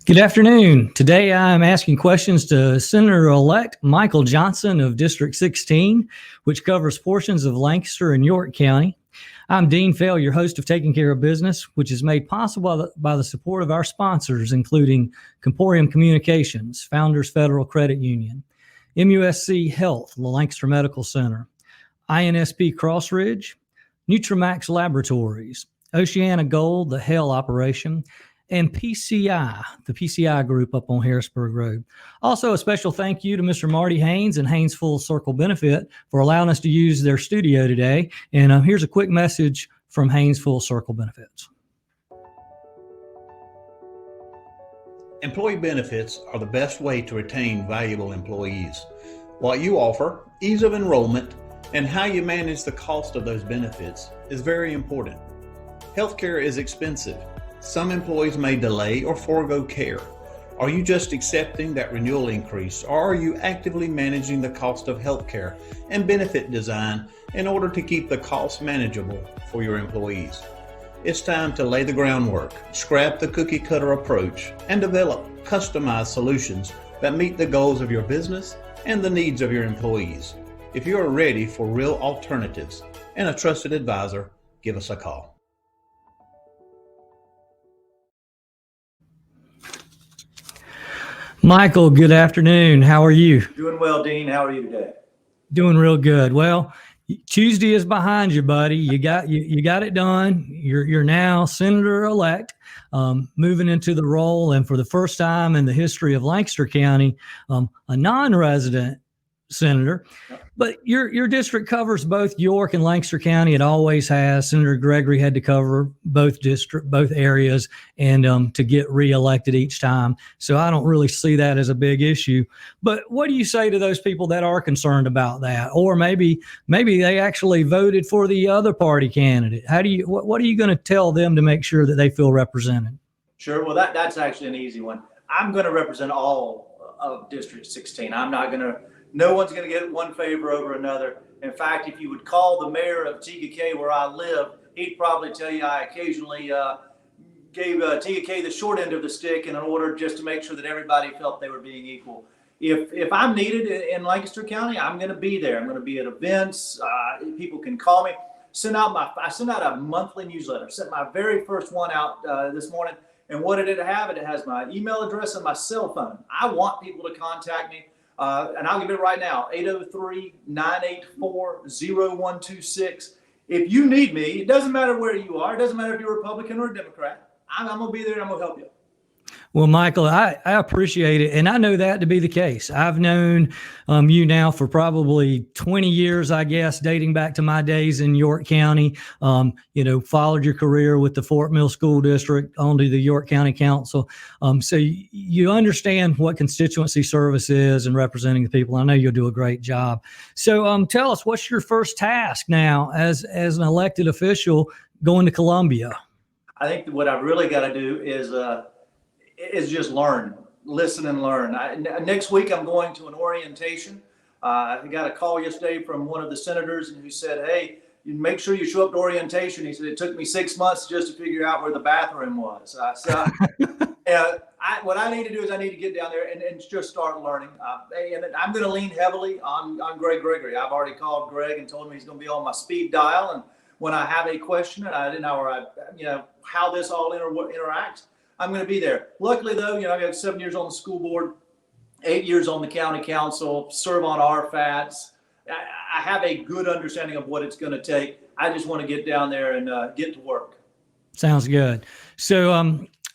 Good afternoon. Today I'm asking questions to Senator-elect Michael Johnson of District 16, which covers portions of Lancaster and York County. I'm Dean Fell, your host of Taking Care of Business, which is made possible by the support of our sponsors, including Comporium Communications, Founders Federal Credit Union, MUSC Health, the Lancaster Medical Center, INSP Crossridge, Nutramax Laboratories, Oceana Gold, the Hell Operation, and PCI, the PCI group up on Harrisburg Road. Also, a special thank you to Mr. Marty Haynes and Haynes Full Circle Benefit for allowing us to use their studio today. And here's a quick message from Haynes Full Circle Benefits. Employee benefits are the best way to retain valuable employees. What you offer, ease of enrollment, and how you manage the cost of those benefits is very important. Healthcare is expensive. Some employees may delay or forego care. Are you just accepting that renewal increase, or are you actively managing the cost of healthcare and benefit design in order to keep the costs manageable for your employees? It's time to lay the groundwork, scrap the cookie cutter approach, and develop customized solutions that meet the goals of your business and the needs of your employees. If you are ready for real alternatives and a trusted advisor, give us a call. Michael, good afternoon. How are you? Doing well, Dean. How are you today? Doing real good. Well, Tuesday is behind you, buddy. You got it done. You're now Senator-elect, moving into the role, and for the first time in the history of Lancaster County, a non-resident senator. But your district covers both York and Lancaster County. It always has. Senator Gregory had to cover both areas, and to get reelected each time. So I don't really see that as a big issue. But what do you say to those people that are concerned about that, or maybe they actually voted for the other party candidate? What are you going to tell them to make sure that they feel represented? Sure. Well, that's actually an easy one. I'm going to represent all of District 16. No one's going to get one favor over another. In fact, if you would call the mayor of TGK where I live, he'd probably tell you I occasionally gave TGK the short end of the stick in order just to make sure that everybody felt they were being equal. If I'm needed in Lancaster County, I'm going to be there. I'm going to be at events. People can call me. I send out a monthly newsletter. Sent my very first one out this morning. And what did it have? It has my email address and my cell phone. I want people to contact me. And I'll give it right now, 803-984-0126. If you need me, it doesn't matter where you are. It doesn't matter if you're a Republican or a Democrat. I'm going to be there and I'm going to help you. Well, Michael, I appreciate it. And I know that to be the case. I've known you now for probably 20 years, I guess, dating back to my days in York County. Followed your career with the Fort Mill School District onto the York County Council. So you understand what constituency service is and representing the people. I know you'll do a great job. So tell us, what's your first task now as an elected official going to Columbia? I think what I've really got to do is just learn, listen and learn. Next week, I'm going to an orientation. I got a call yesterday from one of the senators who said, hey, you make sure you show up to orientation. He said, it took me 6 months just to figure out where the bathroom was. What I need to do is I need to get down there and just start learning. And I'm going to lean heavily on Greg Gregory. I've already called Greg and told him he's going to be on my speed dial. And when I have a question and I didn't know how this all interacts, I'm going to be there. Luckily, though, I've got 7 years on the school board, 8 years on the county council, serve on RFATs. I have a good understanding of what it's going to take. I just want to get down there and get to work. Sounds good. So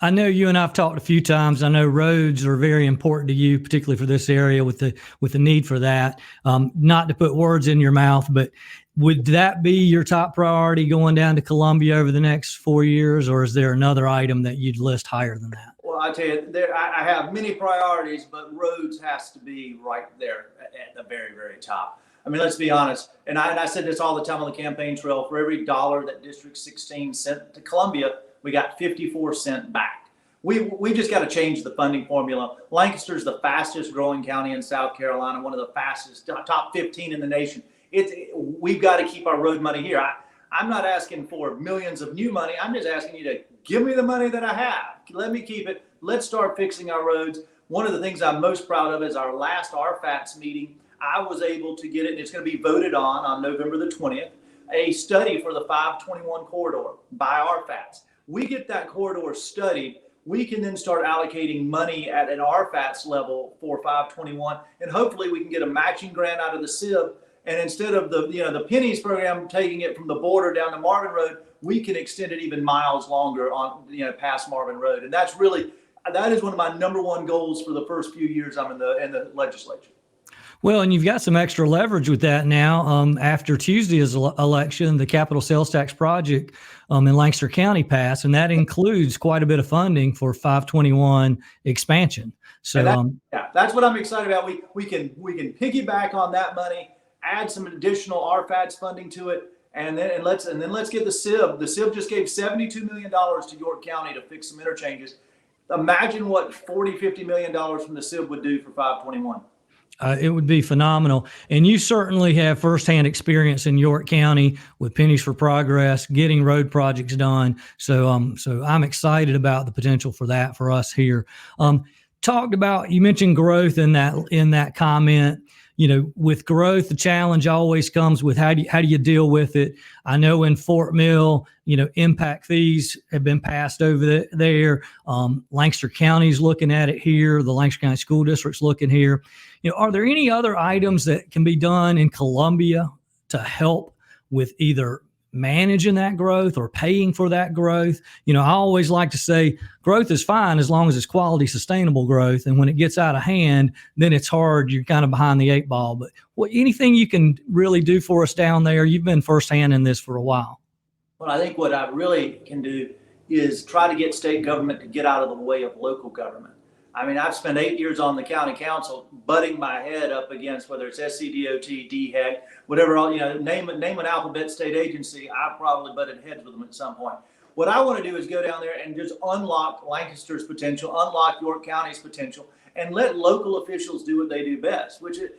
I know you and I've talked a few times. I know roads are very important to you, particularly for this area with the need for that. Not to put words in your mouth, but would that be your top priority going down to Columbia over the next 4 years, or is there another item that you'd list higher than that? Well, I tell you, I have many priorities, but roads has to be right there at the very, very top. I mean, let's be honest. And I said this all the time on the campaign trail. For every dollar that District 16 sent to Columbia, we got 54 cents back. We just got to change the funding formula. Lancaster's the fastest growing county in South Carolina, one of the fastest, top 15 in the nation. We've got to keep our road money here. I'm not asking for millions of new money. I'm just asking you to give me the money that I have. Let me keep it. Let's start fixing our roads. One of the things I'm most proud of is our last RFATS meeting. I was able to get it, and it's going to be voted on November the 20th, a study for the 521 corridor by RFATS. We get that corridor studied, we can then start allocating money at an RFATS level for 521, and hopefully we can get a matching grant out of the SIB. And instead of the pennies program taking it from the border down to Marvin Road, we can extend it even miles longer on past Marvin Road. And that is one of my number one goals for the first few years I'm in the legislature. Well, and you've got some extra leverage with that now. After Tuesday's election, the capital sales tax project in Lancaster County passed, and that includes quite a bit of funding for 521 expansion. So that's what I'm excited about. We can piggyback on that money, add some additional RFATS funding to it, and then let's get the SIB. The SIB just gave $72 million to York County to fix some interchanges. Imagine what $40-50 million from the SIB would do for 521. It would be phenomenal. And you certainly have firsthand experience in York County with Pennies for Progress, getting road projects done. So I'm excited about the potential for that for us here. You mentioned growth in that comment. With growth, the challenge always comes with how do you deal with it? I know in Fort Mill, impact fees have been passed over there. Lancaster County's looking at it here. The Lancaster County School District's looking here. Are there any other items that can be done in Columbia to help with either managing that growth or paying for that growth? I always like to say growth is fine as long as it's quality, sustainable growth. And when it gets out of hand, then it's hard. You're kind of behind the eight ball. But anything you can really do for us down there? You've been firsthand in this for a while. Well, I think what I really can do is try to get state government to get out of the way of local government. I mean, I've spent 8 years on the county council, butting my head up against whether it's SCDOT, DHEC, whatever, name an alphabet state agency. I probably butted heads with them at some point. What I want to do is go down there and just unlock Lancaster's potential, unlock York County's potential, and let local officials do what they do best, which is,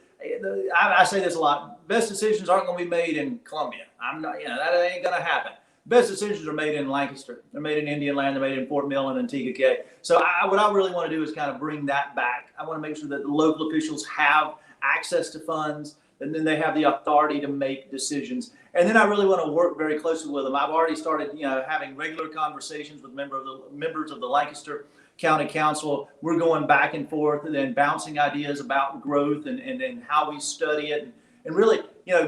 I say this a lot, best decisions aren't going to be made in Columbia. That ain't going to happen. Best decisions are made in Lancaster. They're made in Indian Land. They're made in Fort Mill and Antigua Cay. So what I really want to do is kind of bring that back. I want to make sure that the local officials have access to funds, and then they have the authority to make decisions. And then I really want to work very closely with them. I've already started, having regular conversations with members of the Lancaster County Council. We're going back and forth and then bouncing ideas about growth and how we study it. And really,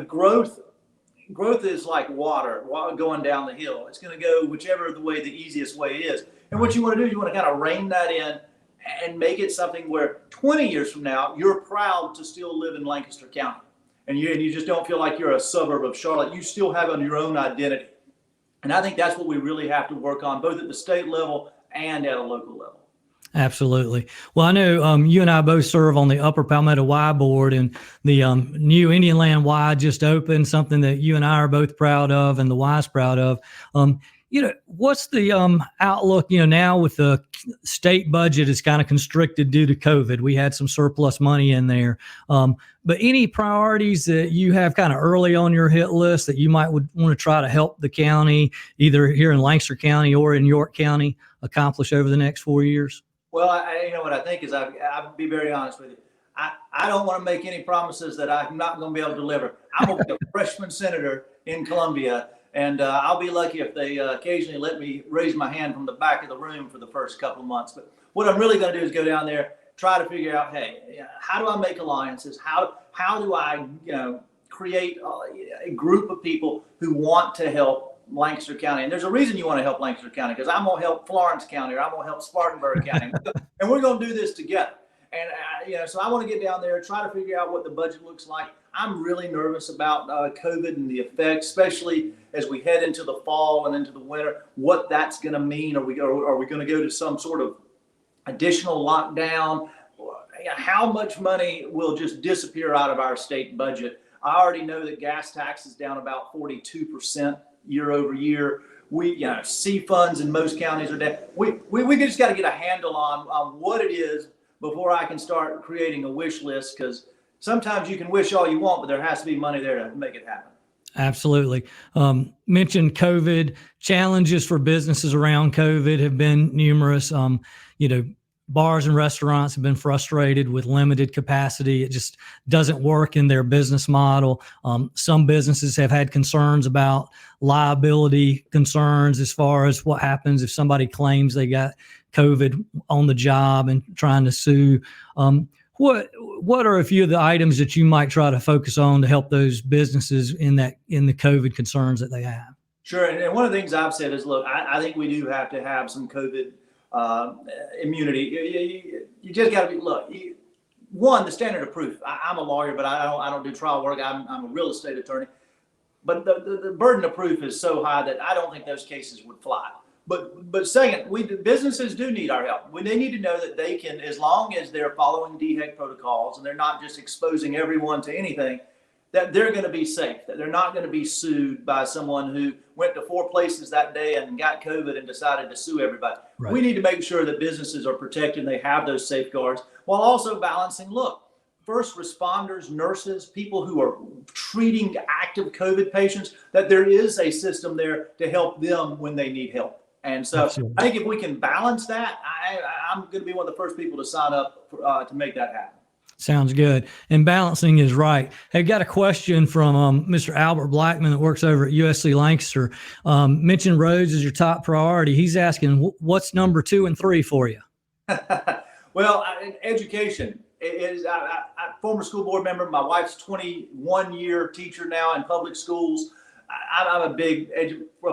growth is like water going down the hill. It's going to go whichever the easiest way is. And what you want to do, you want to kind of rein that in and make it something where 20 years from now, you're proud to still live in Lancaster County. And you just don't feel like you're a suburb of Charlotte. You still have your own identity. And I think that's what we really have to work on, both at the state level and at a local level. Absolutely. Well, I know you and I both serve on the Upper Palmetto Y board, and the new Indian Land Y just opened, something that you and I are both proud of and the Y's proud of. What's the outlook, now with the state budget is kind of constricted due to COVID. We had some surplus money in there. But any priorities that you have kind of early on your hit list that you might would want to try to help the county, either here in Lancaster County or in York County, accomplish over the next 4 years? Well, what I think is I'll be very honest with you. I don't want to make any promises that I'm not going to be able to deliver. I'm going to be a freshman senator in Columbia, and I'll be lucky if they occasionally let me raise my hand from the back of the room for the first couple of months. But what I'm really going to do is go down there, try to figure out, hey, how do I make alliances? How do I create a group of people who want to help Lancaster County? And there's a reason you want to help Lancaster County, because I'm going to help Florence County, or I'm going to help Spartanburg County, and we're going to do this together. And so I want to get down there, try to figure out what the budget looks like. I'm really nervous about COVID and the effects, especially as we head into the fall and into the winter, what that's going to mean. Are we going to go to some sort of additional lockdown? How much money will just disappear out of our state budget? I already know that gas tax is down about 42% year over year. C funds in most counties are down. We just got to get a handle on what it is before I can start creating a wish list, because sometimes you can wish all you want, but there has to be money there to make it happen. Absolutely. Mentioned COVID. Challenges for businesses around COVID have been numerous. Bars and restaurants have been frustrated with limited capacity. It just doesn't work in their business model. Some businesses have had concerns about liability concerns as far as what happens if somebody claims they got COVID on the job and trying to sue. What are a few of the items that you might try to focus on to help those businesses in the COVID concerns that they have? Sure. And one of the things I've said is, look, I think we do have to have some COVID immunity. You just got to be, look, one, the standard of proof. I'm a lawyer, but I don't do trial work. I'm a real estate attorney. But the burden of proof is so high that I don't think those cases would fly. But second, businesses do need our help. They need to know that they can, as long as they're following DHEC protocols and they're not just exposing everyone to anything, that they're going to be safe, that they're not going to be sued by someone who went to 4 places that day and got COVID and decided to sue everybody. Right. We need to make sure that businesses are protected and they have those safeguards while also balancing, look, first responders, nurses, people who are treating active COVID patients, that there is a system there to help them when they need help. And so absolutely. I think if we can balance that, I'm going to be one of the first people to sign up to make that happen. Sounds good. And balancing is right. I've got a question from Mr. Albert Blackman that works over at USC Lancaster. Mentioned roads as your top priority. He's asking, what's number 2 and 3 for you? Well, education is. I'm former school board member. My wife's 21-year teacher now in public schools. I'm a big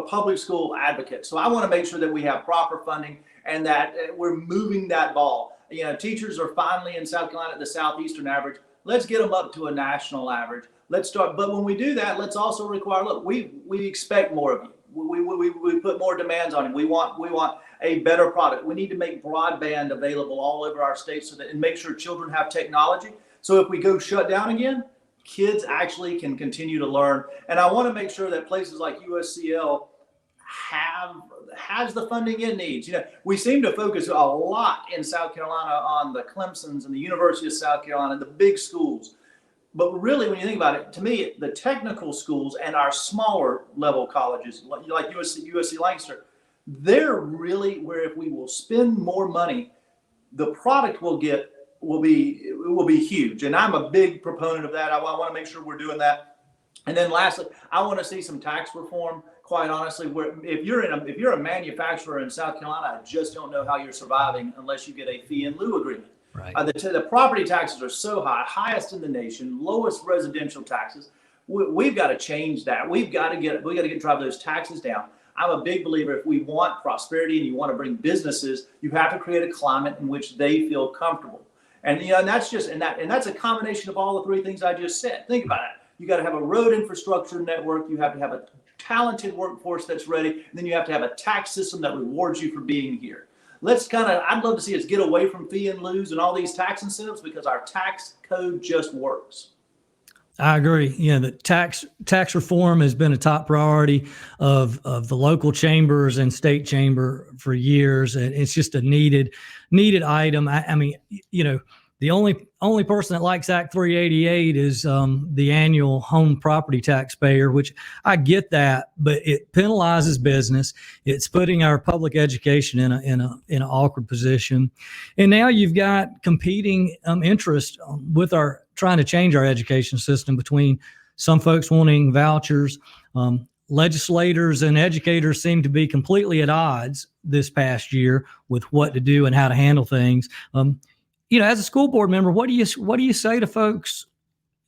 public school advocate. So I want to make sure that we have proper funding and that we're moving that ball. Teachers are finally in South Carolina at the Southeastern average. Let's get them up to a national average. Let's start. But when we do that, let's also require, look, we expect more of you. We put more demands on you. We want a better product. We need to make broadband available all over our state and make sure children have technology. So if we go shut down again, kids actually can continue to learn. And I want to make sure that places like USCL has the funding it needs. We seem to focus a lot in South Carolina on the Clemsons and the University of South Carolina, the big schools. But really, when you think about it, to me, the technical schools and our smaller level colleges, like USC Lancaster, they're really where if we will spend more money, the product will be huge. And I'm a big proponent of that. I want to make sure we're doing that. And then lastly, I want to see some tax reform. Quite honestly, where if you're a manufacturer in South Carolina, I just don't know how you're surviving unless you get a fee in lieu agreement. Right. The property taxes are so high, highest in the nation, lowest residential taxes. We've got to change that. We got to drive those taxes down. I'm a big believer if we want prosperity and you want to bring businesses, you have to create a climate in which they feel comfortable. And and that's a combination of all the 3 things I just said. Think about it. You got to have a road infrastructure network. You have to have a talented workforce that's ready. And then you have to have a tax system that rewards you for being here. I'd love to see us get away from fee and lieu and all these tax incentives because our tax code just works. I agree. The tax reform has been a top priority of the local chambers and state chamber for years. And it's just a needed item. I mean, the only person that likes Act 388 is the annual home property taxpayer, which I get that, but it penalizes business. It's putting our public education in an awkward position, and now you've got competing interest with our trying to change our education system between some folks wanting vouchers. Legislators and educators seem to be completely at odds this past year with what to do and how to handle things. As a school board member, what do you say to folks?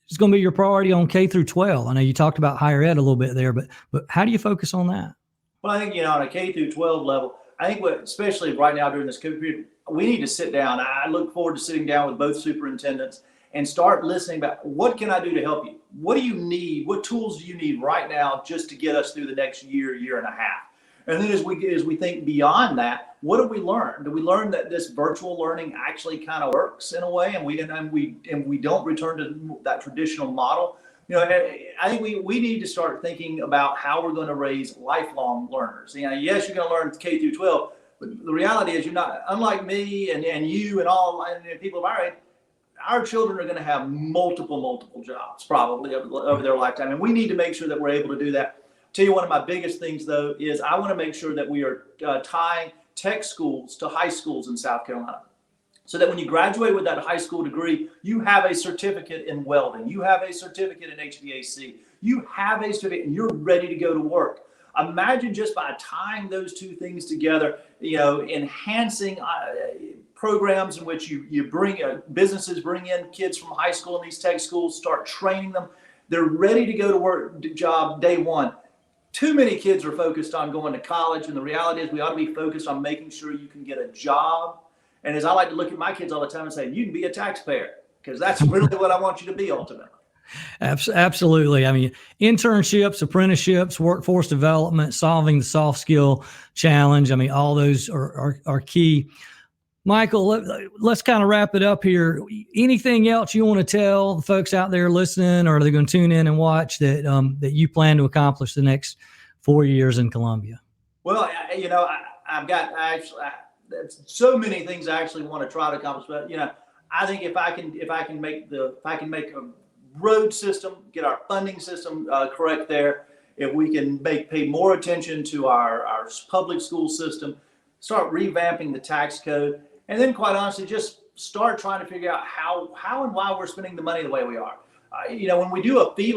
It's going to be your priority on K through 12. I know you talked about higher ed a little bit there, but how do you focus on that? Well, I think, on a K through 12 level, I think especially right now during this COVID period, we need to sit down. I look forward to sitting down with both superintendents and start listening about what can I do to help you? What do you need? What tools do you need right now just to get us through the next year and a half? And then as we think beyond that, what do we learn? Do we learn that this virtual learning actually kind of works in a way, and we don't return to that traditional model? I think we need to start thinking about how we're going to raise lifelong learners. Yes, you're going to learn K through 12, but the reality is you're not. Unlike me and you and all and people of our age, our children are going to have multiple jobs probably over their lifetime. And we need to make sure that we're able to do that. Tell you one of my biggest things, though, is I want to make sure that we are tying tech schools to high schools in South Carolina, so that when you graduate with that high school degree, you have a certificate in welding, you have a certificate in HVAC, you have a certificate, and you're ready to go to work. Imagine just by tying those two things together, enhancing programs in which you bring businesses bring in kids from high school in these tech schools, start training them. They're ready to go to work job day one. Too many kids are focused on going to college, and the reality is we ought to be focused on making sure you can get a job. And as I like to look at my kids all the time and say, you can be a taxpayer, because that's really what I want you to be ultimately. Absolutely. I mean, internships, apprenticeships, workforce development, solving the soft skill challenge. I mean, all those are key. Michael, let's kind of wrap it up here. Anything else you want to tell the folks out there listening, or are they going to tune in and watch that you plan to accomplish the next 4 years in Columbia? Well, I've got so many things I actually want to try to accomplish. But I think if I can make a road system, get our funding system correct there, if we can pay more attention to our public school system, start revamping the tax code, and then quite honestly, just start trying to figure out how and why we're spending the money the way we are. When we do a fee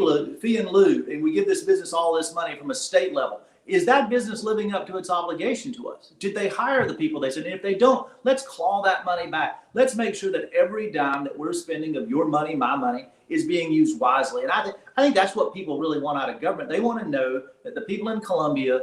in lieu, and we give this business all this money from a state level, is that business living up to its obligation to us? Did they hire the people they said? And if they don't, let's claw that money back. Let's make sure that every dime that we're spending of your money, my money, is being used wisely. And I think that's what people really want out of government. They want to know that the people in Columbia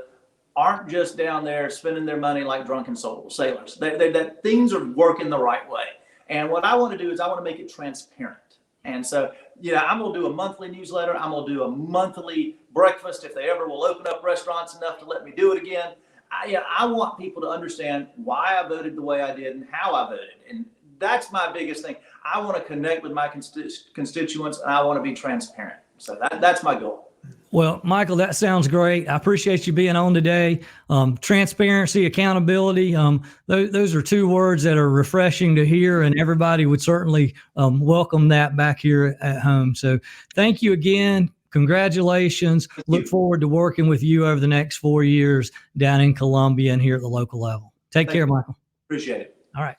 aren't just down there spending their money like drunken sailors. That things are working the right way. And what I want to do is I want to make it transparent. And so, I'm going to do a monthly newsletter. I'm going to do a monthly breakfast if they ever will open up restaurants enough to let me do it again. I want people to understand why I voted the way I did and how I voted. And that's my biggest thing. I want to connect with my constituents, and I want to be transparent. So that's my goal. Well, Michael, that sounds great. I appreciate you being on today. Transparency, accountability. Those are two words that are refreshing to hear, and everybody would certainly welcome that back here at home. So thank you again. Congratulations. Look forward to working with you over the next 4 years down in Columbia and here at the local level. Take care, Michael. Appreciate it. All right.